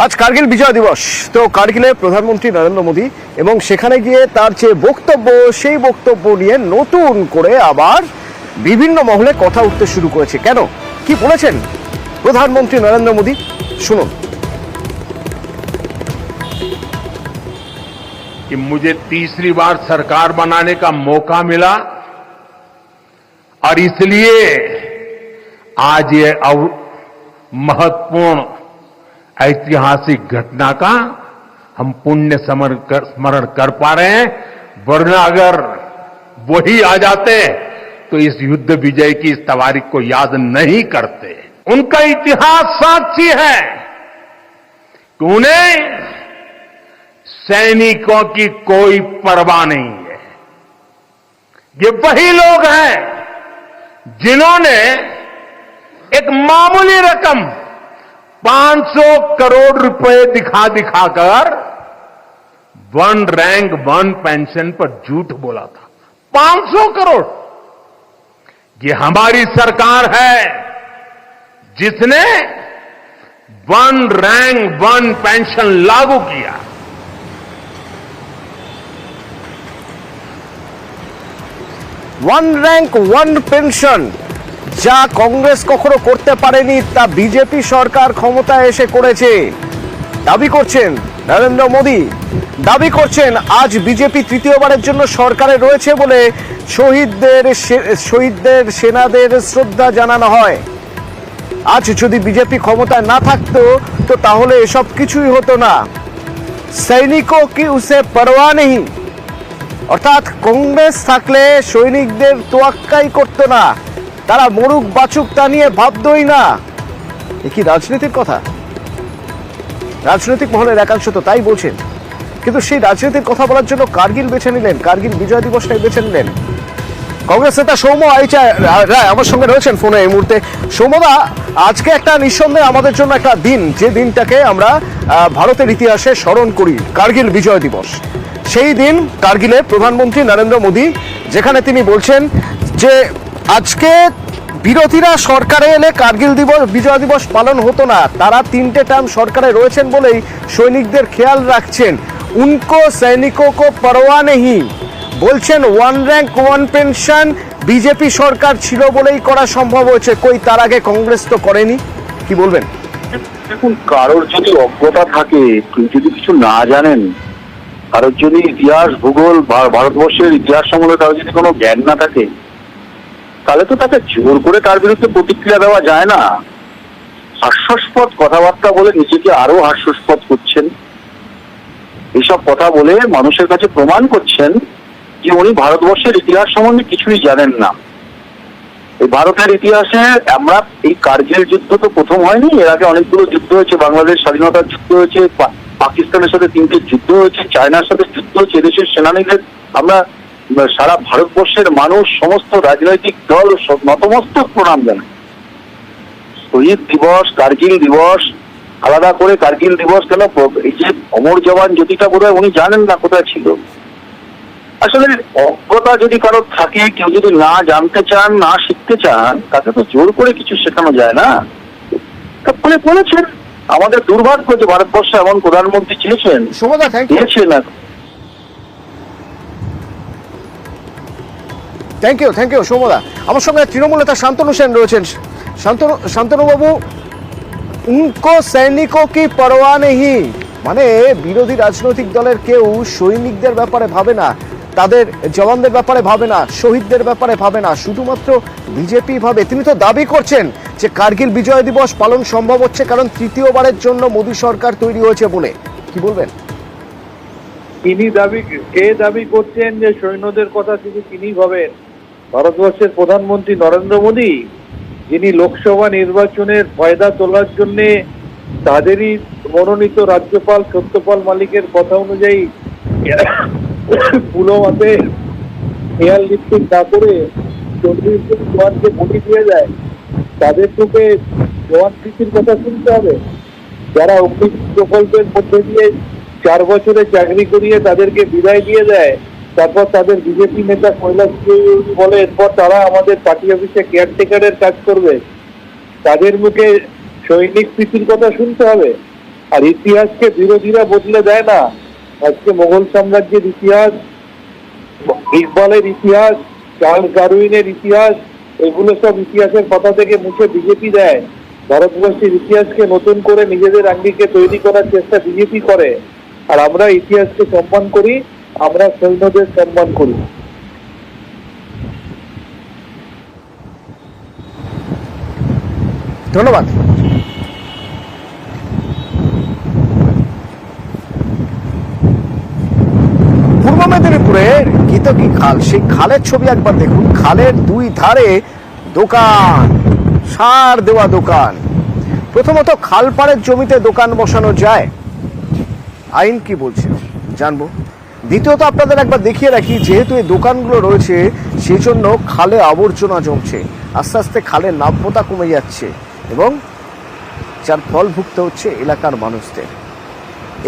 আজ কার্গিল বিজয় দিবস। তো কার্গিলে প্রধানমন্ত্রী নরেন্দ্র মোদী এবং সেখানে গিয়ে তার যে বক্তব্য, সেই বক্তব্য নিয়ে নতুন করে আবার বিভিন্ন মহলে কথা উঠতে শুরু করেছে। কেন, কি বলেছেন প্রধানমন্ত্রী নরেন্দ্র মোদী, শুনুন। कि मुझे तीसरी बार सरकार बनाने का मौका मिला और इसलिए आज ये महत्वपूर्ण ऐतिहासिक घटना का हम पुण्य स्मरण कर पा रहे हैं। वरना अगर वही आ जाते तो इस युद्ध विजय की इस तारीख को याद नहीं करते। उनका इतिहास साक्षी है कि उन्हें सैनिकों की कोई परवाह नहीं है। ये वही लोग हैं जिन्होंने एक मामूली रकम 500 करोड़ रुपए दिखाकर वन रैंक वन पेंशन पर झूठ बोला था। 500 करोड़। ये हमारी सरकार है जिसने वन रैंक वन पेंशन लागू किया। ওয়ান র্যাঙ্ক ওয়ান পেনশন, যা কংগ্রেস কখনো করতে পারেনি, তা বিজেপি সরকার ক্ষমতায় এসে করেছে। দাবি করছেন নরেন্দ্র মোদী, দাবি করছেন আজ বিজেপি তৃতীয়বারের জন্য সরকারে রয়েছে বলে শহীদদের সেনাদের শ্রদ্ধা জানানো হয়। আজ যদি বিজেপি ক্ষমতায় না থাকতো তো তাহলে এসব কিছুই হতো না। সৈনিকো কি উসে পরোয়া নেই, অর্থাৎ কংগ্রেস থাকলে সৈনিকদের তোয়াক্কাই করতো না, তারা মরুক বাচুক তা নিয়ে ভাবতই না। এ কি রাজনীতির কথা? রাজনৈতিক মহলের একাংশ তো তাই বলছেন, কিন্তু সেই রাজনীতির কথা বলার জন্য কার্গিল বেছে নিলেন, কার্গিল বিজয় দিবসটাই বেছে নিলেন। কংগ্রেস নেতা সৌম্য রায় আমার সঙ্গে রয়েছেন ফোনে এই মুহূর্তে। সৌম্যদা, আজকে একটা নিঃসন্দেহে আমাদের জন্য একটা দিন, যে দিনটাকে আমরা ভারতের ইতিহাসে স্মরণ করি, কার্গিল বিজয় দিবস। সেই দিন কার্গিলে প্রধানমন্ত্রী নরেন্দ্র মোদী, যেখানে তিনি বলছেন যে আজকে বিরোধীরা সরকারে এলে কার্গিল বিজয় দিবস পালন হতো না, তারা 3টে টার্ম সরকারে রয়েছেন বলেই সৈনিকদের খেয়াল রাখছেন। উনকো সৈনিকো কো পরোয়া নেই, বলছেন one rank one pension BJP সরকার ছিল বলেই করা সম্ভব হয়েছে। কই, তার আগে কংগ্রেস তো করেনি। কি বলবেন? দেখুন, কারোর যদি অজ্ঞতা থাকে, যদি কিছু না জানেন, কারোর যদি ইতিহাস ভূগোল ভারতবর্ষের ইতিহাস সম্বন্ধে কারোর যদি কোনো জ্ঞান না থাকে, তাহলে তো তাকে জোর করে তার বিরুদ্ধে প্রতিক্রিয়া দেওয়া যায় না। হাস্যাস্পদ কথাবার্তা বলে নিজেকে আরো হাস্যাস্পদ করছেন। এইসব কথা বলে মানুষের কাছে প্রমাণ করছেন যে উনি ভারতবর্ষের ইতিহাস সম্বন্ধে কিছুই জানেন না। এই ভারতের ইতিহাসে আমরা এই কার্গিল যুদ্ধ তো প্রথম হয়নি, এর আগে অনেকগুলো যুদ্ধ হয়েছে। বাংলাদেশ স্বাধীনতার যুদ্ধ হয়েছে, পাকিস্তানের সাথে 3টে যুদ্ধ হয়েছে, চায়নার সাথে যুদ্ধ হয়েছে। এদেশের সেনানীদের আমরা সারা ভারতবর্ষের মানুষ, সমস্ত রাজনৈতিক দল নতমস্তক প্রণাম জানায়। শহীদ দিবস, কার্গিল দিবস আলাদা করে কার্গিল দিবস কেন? এই যে অমর জওয়ান জ্যোতিটা বোধহয় উনি জানেন না কোথায় ছিল। আসলে অজ্ঞতা যদি কারো থাকে, কেউ যদি না জানতে চান, না শিখতে চান, তাকে তো জোর করে কিছু শেখানো যায় না। তারপরে বলেছেন আমাদের দুর্ভাগ্য যে ভারতবর্ষে এমন প্রধানমন্ত্রী চেয়েছেন, দিয়েছেন না। থ্যাংক ইউ সৌম্যদা। আমার সঙ্গে তৃণমূল নেতা শান্তনু সেন রয়েছেন। শান্তনু বাবু, উনকো সৈনিকো কি পরোয়া নেই, মানে বিরোধী রাজনৈতিক দলের কেউ সৈনিকদের ব্যাপারে ভাবে না, তাদের জওয়ানদের ব্যাপারে ভাবে না, শহীদদের ব্যাপারে ভাবে না, শুধুমাত্র বিজেপি ভাবে। তিনি তো দাবি করছেন যে কার্গিল বিজয় দিবস পালন সম্ভব হচ্ছে কারণ তৃতীয়বারের জন্য মোদী সরকার তৈরি হয়েছে বলে। কি বলবেন? কে দাবি করছেন যে সৈন্যদের কথা তিনি ভাবেন? ভারতবর্ষের প্রধানমন্ত্রী নরেন্দ্র মোদী, যিনি লোকসভা নির্বাচনের ফয়দা তোলার জন্য তাদেরই মনোনীত রাজ্যপাল সত্যপাল মালিকের কথা অনুযায়ী পুলওয়ামাতে এয়ার লিফটিং না করে 40 জন জওয়ানকে বলি দিয়ে যায়, তাদের থেকে জওয়ান প্রীতির কথা শুনতে হবে। যারা অগ্নি প্রকল্পের মধ্যে দিয়ে 4 বছরে চাকরি করিয়ে তাদেরকে বিদায় দিয়ে দেয়, তারপর তাদের বিজেপি নেতা কৈলাস বলে এরপর তারা আমাদের পার্টি অফিসে কেয়ারটেকারের কাজ করবে, তাদের মুখে সৈনিক প্রীতির কথা শুনতে হবে। আর ইতিহাসকে বিরোধীরা বদলে দেয় না। আজকে মোগল সাম্রাজ্যের ইতিহাস, ইকবালের ইতিহাস, চার্লস ডারউইনের ইতিহাস, এগুলো সব ইতিহাসের কথা থেকে মুছে বিজেপি দেয়। ভারতবর্ষের ইতিহাসকে নতুন করে নিজেদের আঙ্গিকে তৈরি করার চেষ্টা বিজেপি করে। আর আমরা ইতিহাসকে সম্মান করি, আমরা সৈন্যদের সম্মান করি। ধন্যবাদ। পূর্ব মেদিনীপুরের গীতকি খাল, সেই খালের ছবি একবার দেখুন। খালের দুই ধারে দোকান, সার দেওয়া দোকান। প্রথমত, খাল পাড়ের জমিতে দোকান বসানো যায়? আইন কি বলছে জানবো। দ্বিতীয়ত, আপনাদের একবার দেখিয়ে রাখি, যেহেতু এই দোকানগুলো রয়েছে সেই জন্য খালে আবর্জনা জমছে, আস্তে আস্তে খালের নাব্যতা কমে যাচ্ছে এবং যার ফল ভুগতে হচ্ছে এলাকার মানুষদের।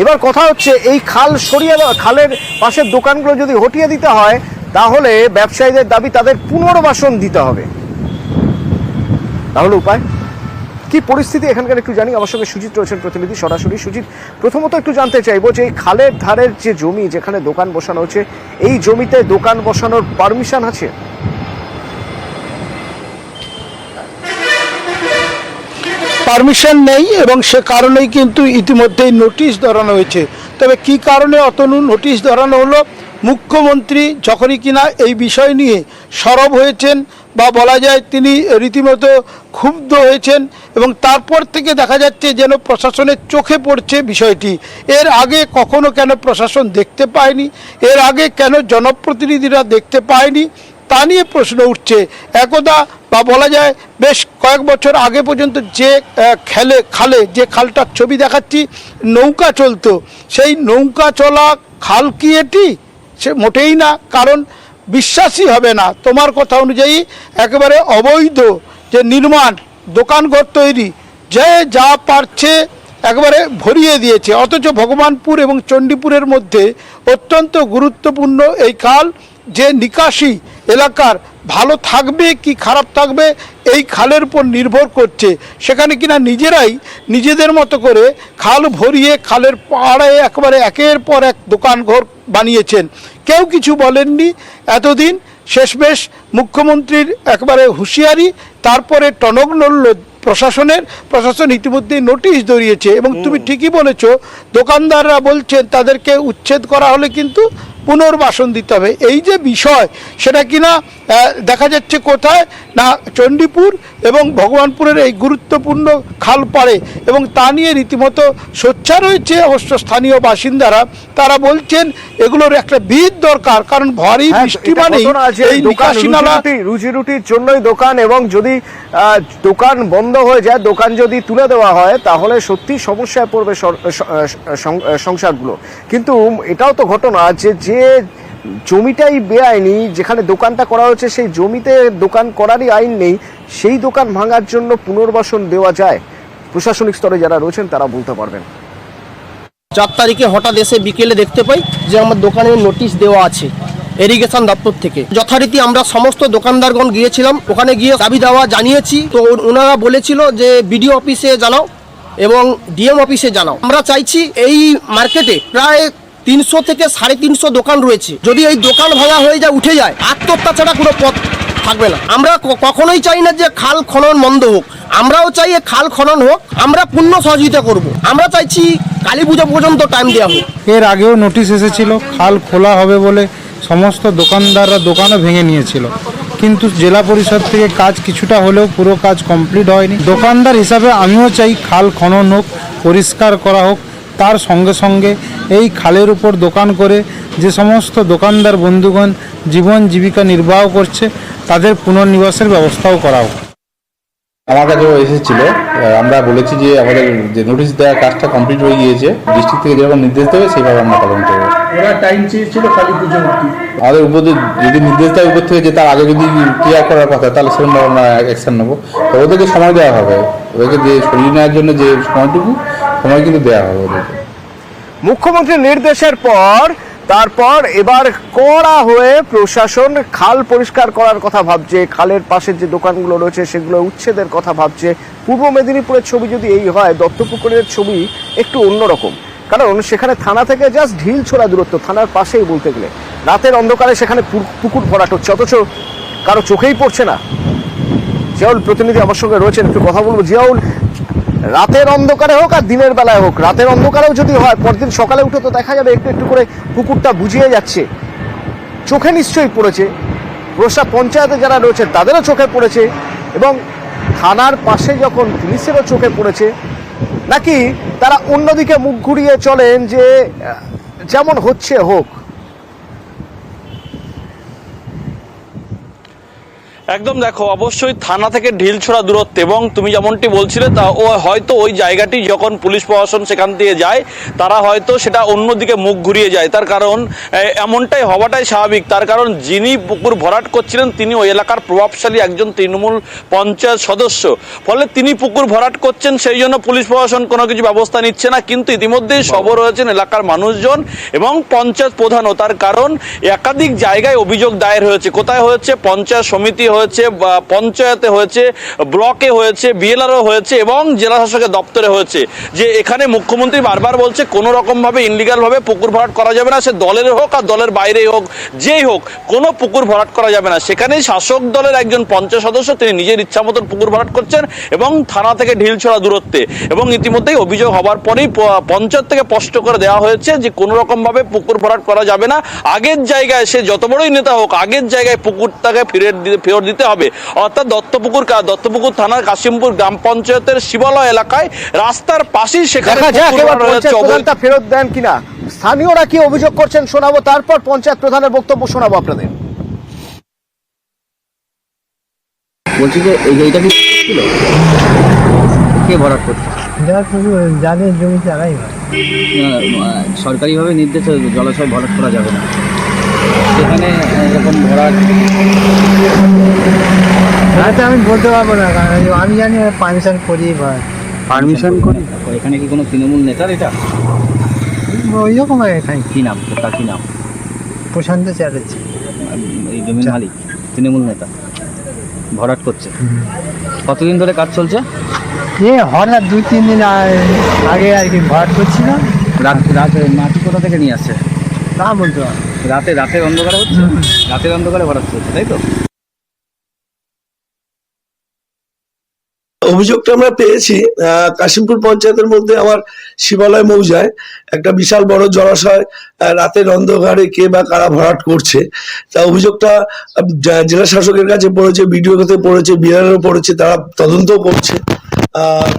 এবার কথা হচ্ছে, এই খাল সরিয়ে দেওয়া, খালের পাশের দোকানগুলো যদি হটিয়ে দিতে হয়, তাহলে ব্যবসায়ীদের দাবি তাদের পুনর্বাসন দিতে হবে। তাহলে উপায় কি? পরিস্থিতি এখানকার একটু জানি। আমার সঙ্গে সুজিত রয়েছেন প্রতিনিধি, সরাসরি। সুজিত, প্রথমত একটু জানতে চাইবো যে এই খালের ধারের যে জমি যেখানে দোকান বসানো হচ্ছে, এই জমিতে দোকান বসানোর পারমিশন আছে? পারমিশন নেই এবং সে কারণেই কিন্তু ইতিমধ্যেই নোটিশ ধরানো হয়েছে। তবে কি কারণে অতনু নোটিশ ধরানো হলো? মুখ্যমন্ত্রী যখনই কিনা এই বিষয় নিয়ে সরব হয়েছেন বা বলা যায় তিনি রীতিমতো ক্ষুব্ধ হয়েছেন এবং তারপর থেকে দেখা যাচ্ছে যেন প্রশাসনের চোখে পড়ছে বিষয়টি। এর আগে কখনো কেন প্রশাসন দেখতে পায়নি, এর আগে কেন জনপ্রতিনিধিরা দেখতে পায়নি, তা নিয়ে প্রশ্ন উঠছে। একদা বা বলা যায় বেশ কয়েক বছর আগে পর্যন্ত যে খালে যে খালটার ছবি দেখাচ্ছি, নৌকা চলতো, সেই নৌকা চলা খাল কি এটি? সে মোটেই না। কারণ বিশ্বাসই হবে না, তোমার কথা অনুযায়ী একেবারে অবৈধ যে নির্মাণ, দোকানঘর তৈরি, যে যা পারছে একবারে ভরিয়ে দিয়েছে। অথচ ভগবানপুর এবং চণ্ডীপুরের মধ্যে অত্যন্ত গুরুত্বপূর্ণ এই খাল, যে নিকাশি এলাকার ভালো থাকবে কি খারাপ থাকবে এই খালের উপর নির্ভর করছে। সেখানে কিনা নিজেরাই নিজেদের মতো করে খাল ভরিয়ে খালের পাড়ে একেবারে একের পর এক দোকানঘর বানিয়েছেন। কেউ কিছু বলেননি এতদিন। শেষমেশ মুখ্যমন্ত্রীর একবারে হুঁশিয়ারি, তারপরে টনক নড়ল প্রশাসন ইতিমধ্যেই নোটিশ ধরিয়েছে। এবং তুমি ঠিকই বলেছো, দোকানদাররা বলছেন তাদেরকে উচ্ছেদ করা হলে কিন্তু পুনর্বাসন দিতে হবে। এই যে বিষয়, সেটা কিনা দেখা যাচ্ছে কোথায় না, চণ্ডীপুর এবং ভগবানপুরের এই গুরুত্বপূর্ণ খাল পাড়ে, এবং তা নিয়ে রীতিমতো সোচ্চার রয়েছে অবশ্য স্থানীয় বাসিন্দারা। তারা বলছেন এগুলোর একটা বিহিত দরকার, কারণ ভারী বৃষ্টি মানেই এই নিকাশি নালা। রুজি রুটির জন্যই দোকান, এবং যদি দোকান বন্ধ হয়ে যায়, দোকান যদি তুলে দেওয়া হয়, তাহলে সত্যি সমস্যায় পড়বে সংসারগুলো। কিন্তু এটাও তো ঘটনা যে জমিটাই বেআইনি, যেখানে দোকানটা করা হচ্ছে সেই জমিতে দোকান করারই আইন নেই, সেই দোকান ভাঙার জন্য পুনর্বাসন দেওয়া যায়? প্রশাসনিক স্তরে যারা রয়েছেন তারা বলতে পারবেন। 4 তারিখে হঠাৎ এসে বিকেলে দেখতে পাই যে আমার দোকানের নোটিশ দেওয়া আছে ইরিগেশন দপ্তর থেকে। যথারীতি আমরা সমস্ত দোকানদারগণ গিয়েছিলাম, ওখানে গিয়ে দাবি দেওয়া জানিয়েছি। তো ওনারা বলেছিল যে বিডিও অফিসে জানাও এবং ডিএম অফিসে জানাও। আমরা চাইছি, এই মার্কেটে প্রায় 300 থেকে 350 দোকান রয়েছে। যদি এই দোকান ভাঙা হয়ে যায়, উঠে যায়, আত্মহত্যা ছাড়া কোনো পথ থাকবে না। আমরা কখনোই চাই না যে খাল খনন বন্ধ হোক, আমরাও চাই খাল খনন হোক, আমরা পূর্ণ সহযোগিতা করব। আমরা চাইছি কালী পুজো পর্যন্ত টাইম দেওয়া হোক। এর আগেও নোটিশ এসেছিল খাল খোলা হবে বলে, সমস্ত দোকানদাররা দোকানও ভেঙে নিয়েছিল, কিন্তু জেলা পরিষদ থেকে কাজ কিছুটা হলেও পুরো কাজ কমপ্লিট হয়নি। দোকানদার হিসাবে আমিও চাই খাল খনন হোক, পরিষ্কার করা হোক। তার সঙ্গে সঙ্গে এই খালের উপর দোকান করে যে সমস্ত দোকানদার বন্ধুগণ জীবন জীবিকা নির্বাহ করছে, তাদের পুনর্নিবাসের ব্যবস্থাও করা হোক। আমার কাছেও এসেছিল, আমরা বলেছি যে আমাদের যে নোটিশ দেওয়ার কাজটা কমপ্লিট হয়ে গিয়েছে, ডিস্ট্রিক্ট থেকে যেরকম নির্দেশ দেবে সেইভাবে আমরা পালন করবো। ওরা টাইম চেয়েছিল কালী পুজো অবধি। আমাদের উপর যদি নির্দেশ দেয় উপর থেকে যে তার আগে যদি ক্লিয়ার করার কথা, তাহলে সেরকমভাবে আমরা অ্যাকশন নেবো। তো ওদেরকে সময় দেওয়া হবে, ওদেরকে যে সরিয়ে নেওয়ার জন্য যে সময়টুকু সময় কিন্তু দেওয়া হবে ওদেরকে। মুখ্যমন্ত্রীর নির্দেশের পর তারপর এবার কড়া হয়ে প্রশাসন খাল পরিষ্কার করার কথা ভাবছে, খালের পাশে যে দোকানগুলো রয়েছে সেগুলো উচ্ছেদের কথা ভাবছে। পূর্ব মেদিনীপুরের ছবি যদি এই হয়, দত্তপুকুরের ছবি একটু অন্যরকম, কারণ সেখানে থানা থেকে জাস্ট ঢিল ছোড়া দূরত্ব, থানার পাশেই বলতে গেলে। রাতের অন্ধকারে সেখানে পুকুর ভরাট হচ্ছে, অথচ কারো চোখেই পড়ছে না। জিয়াউল প্রতিনিধি আমার সঙ্গে রয়েছেন, একটু কথা বলবো। জিয়াউল, রাতের অন্ধকারে হোক আর দিনের বেলায় হোক, রাতের অন্ধকারেও যদি হয়, পরদিন সকালে উঠে তো দেখা যাবে একটু একটু করে পুকুরটা বুঝিয়ে যাচ্ছে। চোখে নিশ্চয়ই পড়েছে, পঞ্চায়েতে যারা রয়েছে তাদেরও চোখে পড়েছে, এবং থানার পাশে যখন পুলিশেরও চোখে পড়েছে। নাকি তারা অন্যদিকে মুখ ঘুরিয়ে চলেন যে যেমন হচ্ছে হোক? একদম, দেখো, অবশ্যই থানা থেকে ঢিল ছোড়া দূরত্ব, এবং তুমি যেমনটি বলছিলে তা ও হয়তো ওই জায়গাটি যখন পুলিশ প্রশাসন সেখান দিয়ে যায়, তারা হয়তো সেটা অন্যদিকে মুখ ঘুরিয়ে যায়। তার কারণ এমনটাই হওয়াটাই স্বাভাবিক। তার কারণ যিনি পুকুর ভরাট করছিলেন তিনি ওই এলাকার প্রভাবশালী একজন তৃণমূল পঞ্চায়েত সদস্য, ফলে তিনি পুকুর ভরাট করছেন, সেই জন্য পুলিশ প্রশাসন কোনো কিছু ব্যবস্থা নিচ্ছে না। কিন্তু ইতিমধ্যেই সবর হয়েছেন এলাকার মানুষজন এবং পঞ্চায়েত প্রধানও। তার কারণ একাধিক জায়গায় অভিযোগ দায়ের হয়েছে। কোথায় হয়েছে? পঞ্চায়েত সমিতি হয়েছে, পঞ্চায়েতে হয়েছে, ব্লকে হয়েছে, বিএলআরও হয়েছে এবং জেলা শাসকের দপ্তরে হয়েছে, যে এখানে মুখ্যমন্ত্রী বারবার বলছে কোনো রকম ভাবে ইনলিগাল ভাবে পুকুর ভরাট করা যাবে না, সে দলের হোক আর দলের বাইরেই হোক, যেই হোক, কোনো পুকুর ভরাট করা যাবে না। সেখানেই শাসক দলের একজন পঞ্চায়েত সদস্য তিনি নিজের ইচ্ছা মতন পুকুর ভরাট করছেন এবং থানা থেকে ঢিল ছোড়া দূরত্বে। এবং ইতিমধ্যেই অভিযোগ হবার পরেই পঞ্চায়েত থেকে স্পষ্ট করে দেওয়া হয়েছে যে কোনো রকম ভাবে পুকুর ভরাট করা যাবে না। আগের জায়গায় সে যত বড়ই নেতা হোক, আগের জায়গায় পুকুরটাকে ফেরত দিতে হবে। অর্থাৎ দত্তপুকুর থানার কাশিমপুর গ্রাম পঞ্চায়েতের শিবালয় এলাকায় রাস্তার পাশেই সেখানে ফেরত দেন কিনা, স্থানীয়রা কি অভিযোগ করছেন শোনাবো, তারপর পঞ্চায়েত প্রধানের বক্তব্য শোনাবো আপনাদের। বলছি যে এইটা কি ছিল, কে ভরাট করছে? যাদের জমি তারাই সরকারিভাবে নির্দেশ জলাশয় ভরাট করা যাবে না, সেখানে এরকম ভরাট আমি বলতে পারবো না, কারণ আমি জানি পারমিশন করি বা পারমিশন করি। এখানে কি কোনো তৃণমূল নেতার এটা? ওই রকম এখানে কী নাম, তার কী নাম? প্রশান্ত চ্যাটার্জি, এই জমির মালিক, তৃণমূল নেতা, ভরাট করছে। কতদিন ধরে কাজ চলছে? হঠাৎ 2-3 দিন আগে আর কি ভরাট করছিলাম। রাতে মাটি কোথা থেকে নিয়ে আসছে? তা বলতে পারবো। রাতের অন্ধকারে হচ্ছে, রাতের অন্ধকারে ভরাট করছে, তাই তো? অভিযোগটা আমরা পেয়েছি কাশিমপুর পঞ্চায়েতের মধ্যে আমার শিবালয় মৌজায় একটা বিশাল বড় জলাশয় রাতের অন্ধকারে কে বা কারা ভরাট করছে। তা অভিযোগটা জেলা শাসকের কাছে পড়েছে, বিডিও কাছে পড়েছে, বিআরও পড়েছে, তারা তদন্ত করছে।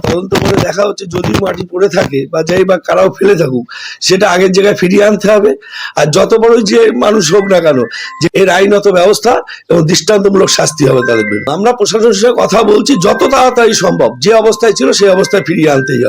তদন্ত করে দেখা হচ্ছে যদি মাটি পড়ে থাকে বা যাই বা কারাও ফেলে থাকুক, সেটা আগের জায়গায় ফিরিয়ে আনতে হবে। আর যত বড়ই যে মানুষ হোক না কেন, যে এর আইনত ব্যবস্থা এবং দৃষ্টান্তমূলক শাস্তি হবে তাদের বিরুদ্ধে। আমরা প্রশাসনের সাথে কথা বলছি, যত তাড়াতাড়ি সম্ভব যে অবস্থায় ছিল সেই অবস্থায় ফিরিয়ে আনতেই হবে।